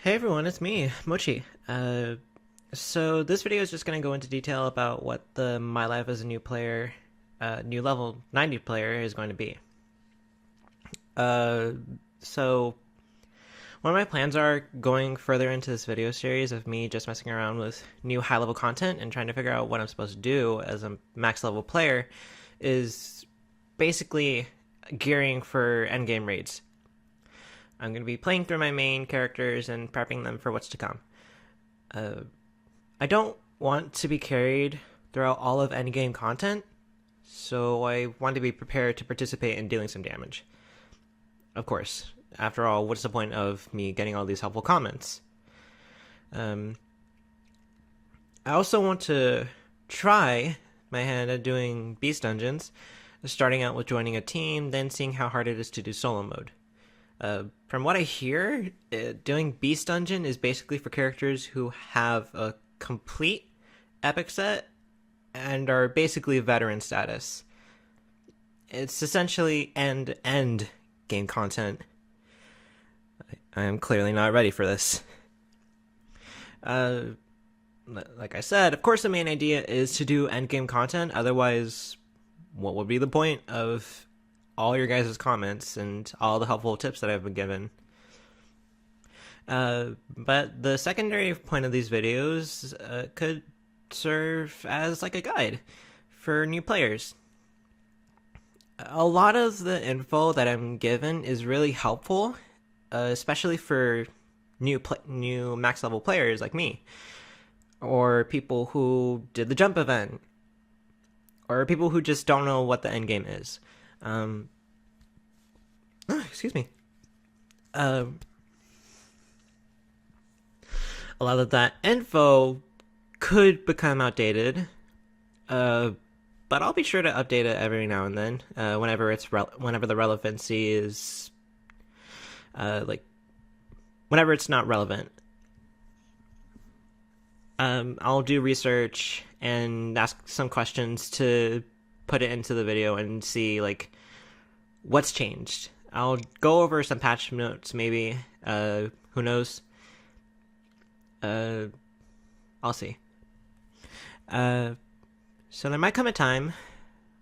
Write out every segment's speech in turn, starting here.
Hey everyone, it's me, Mochi. So this video is just going to go into detail about what the My Life as a New Player, new level 90 player is going to be. Uh, so one of my plans are going further into this video series of me just messing around with new high level content and trying to figure out what I'm supposed to do as a max level player is basically gearing for endgame raids. I'm going to be playing through my main characters and prepping them for what's to come. Uh, I don't want to be carried throughout all of endgame content, so I want to be prepared to participate in dealing some damage. Of course, after all, what's the point of me getting all these helpful comments? Um, I also want to try my hand at doing beast dungeons, starting out with joining a team, then seeing how hard it is to do solo mode. From what I hear, doing Beast Dungeon is basically for characters who have a complete epic set and are basically veteran status. It's essentially end game content. I am clearly not ready for this. Like I said, of course the main idea is to do end game content, otherwise what would be the point of all your guys' comments and all the helpful tips that I've been given. But the secondary point of these videos could serve as like a guide for new players. A lot of the info that I'm given is really helpful, especially for new max level players like me, or people who did the jump event, or people who just don't know what the end game is. Excuse me. A lot of that info could become outdated, but I'll be sure to update it every now and then, whenever whenever the relevancy is, whenever it's not relevant. I'll do research and ask some questions to put it into the video and see what's changed. I'll go over some patch notes maybe. Who knows? I'll see. So there might come a time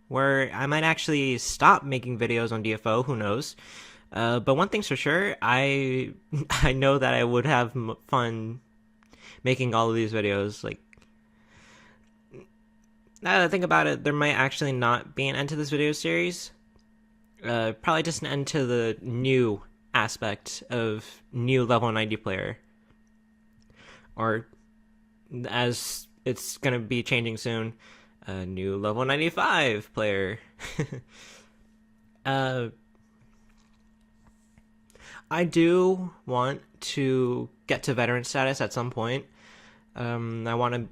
where I might actually stop making videos on DFO. Who knows? But one thing's for sure, I I know that I would have fun making all of these videos. Now that I think about it, there might actually not be an end to this video series. Probably just an end to the new aspect of new level 90 player. Or, as it's going to be changing soon, a new level 95 player. I do want to get to veteran status at some point. I want to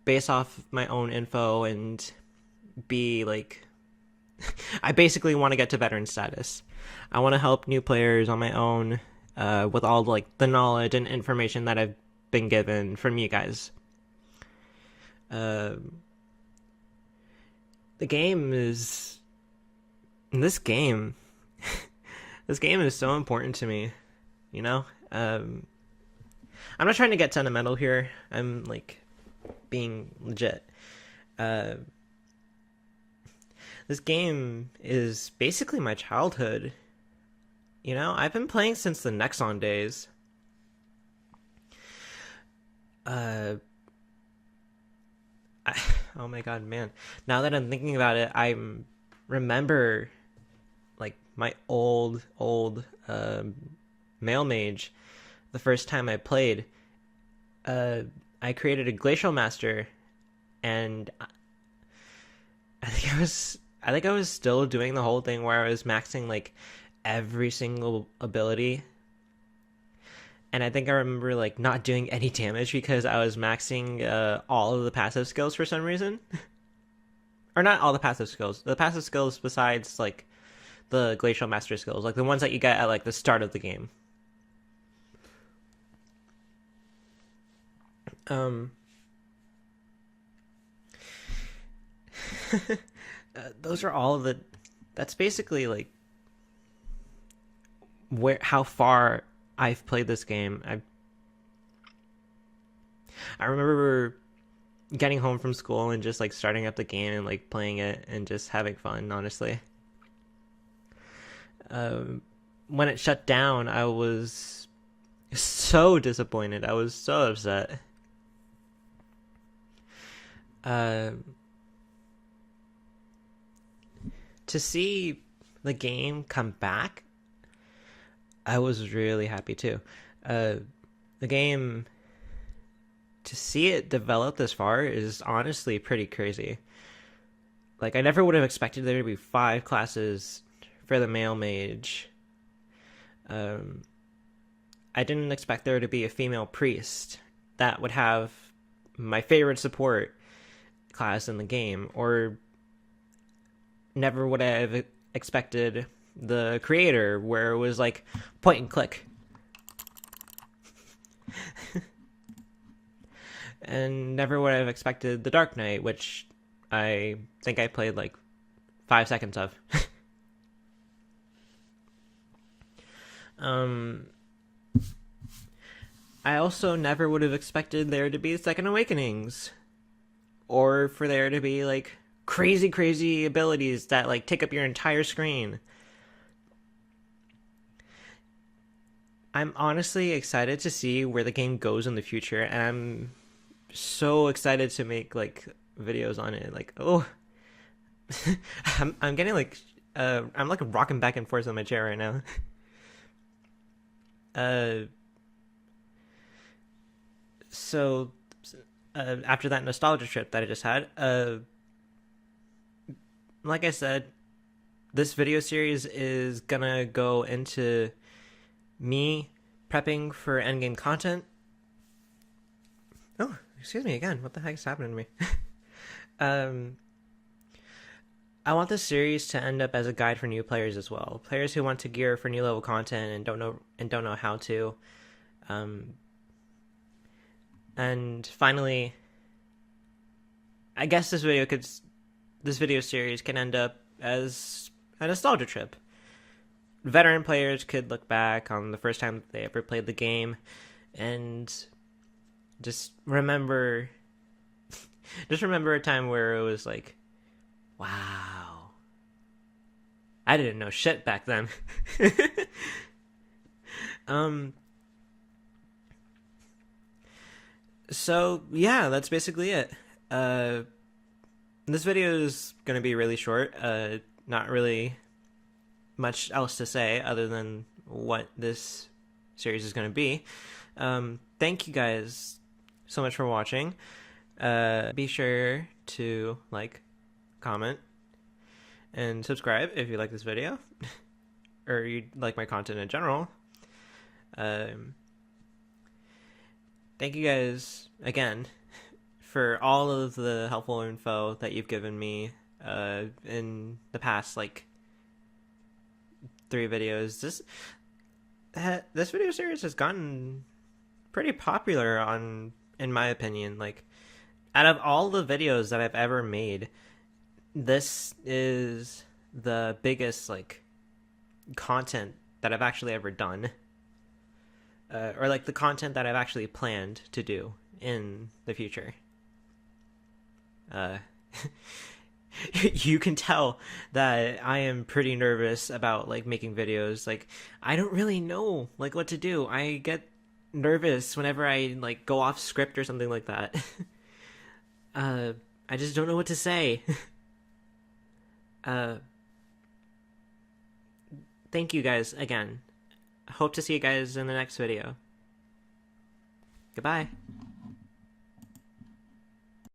base off my own info and be I basically want to get to veteran status. I want to help new players on my own, with all the knowledge and information that I've been given from you guys. The game is this game. This game is so important to me. You know, I'm not trying to get sentimental here. I'm being legit. This game is basically my childhood. You know, I've been playing since the Nexon days. Oh my god, man. Now that I'm thinking about it, I remember my old male mage. The first time I played, I created a glacial master, and I think I was still doing the whole thing where I was maxing every single ability. And I think I remember not doing any damage because I was maxing all of the passive skills for some reason. Or not all the passive skills. The passive skills besides the glacial master skills, the ones that you get at the start of the game. Those are all of the. That's basically how far I've played this game. I remember getting home from school and just like starting up the game and like playing it and just having fun, honestly. Um, when it shut down, I was so disappointed. I was so upset. Uh, to see the game come back, I was really happy too. Uh, the game, to see it develop this far is honestly pretty crazy. Like, I never would have expected there to be 5 classes for the male mage. Um, I didn't expect there to be a female priest that would have my favorite support class in the game, or never would I have expected the creator, where it was like point and click. And never would I have expected the Dark Knight, which I think I played like 5 seconds of. um, I also never would have expected there to be Second Awakenings, or for there to be like crazy abilities that like take up your entire screen. I'm honestly excited to see where the game goes in the future, and I'm so excited to make like videos on it. Like, oh, I'm getting like I'm like rocking back and forth on my chair right now. uh, so after that nostalgia trip that I just had, like I said, this video series is gonna go into me prepping for endgame content. Oh, excuse me again. What the heck's happening to me? um, I want this series to end up as a guide for new players as well. Players who want to gear for new level content and don't know how to. And finally, I guess this video series can end up as a nostalgia trip. Veteran players could look back on the first time they ever played the game and just remember a time where it was like, wow, I didn't know shit back then. So yeah, that's basically it. This video is gonna be really short. Not really much else to say other than what this series is gonna be. Thank you guys so much for watching. Be sure to like, comment, and subscribe if you like this video or you like my content in general. Thank you guys again for all of the helpful info that you've given me in the past like 3 videos. This video series has gotten pretty popular in my opinion. Like, out of all the videos that I've ever made, this is the biggest like content that I've actually ever done. Or like the content that I've actually planned to do in the future. You can tell that I am pretty nervous about like making videos. Like, I don't really know like what to do. I get nervous whenever I like go off script or something like that. I just don't know what to say. Thank you guys again. Hope to see you guys in the next video. Goodbye.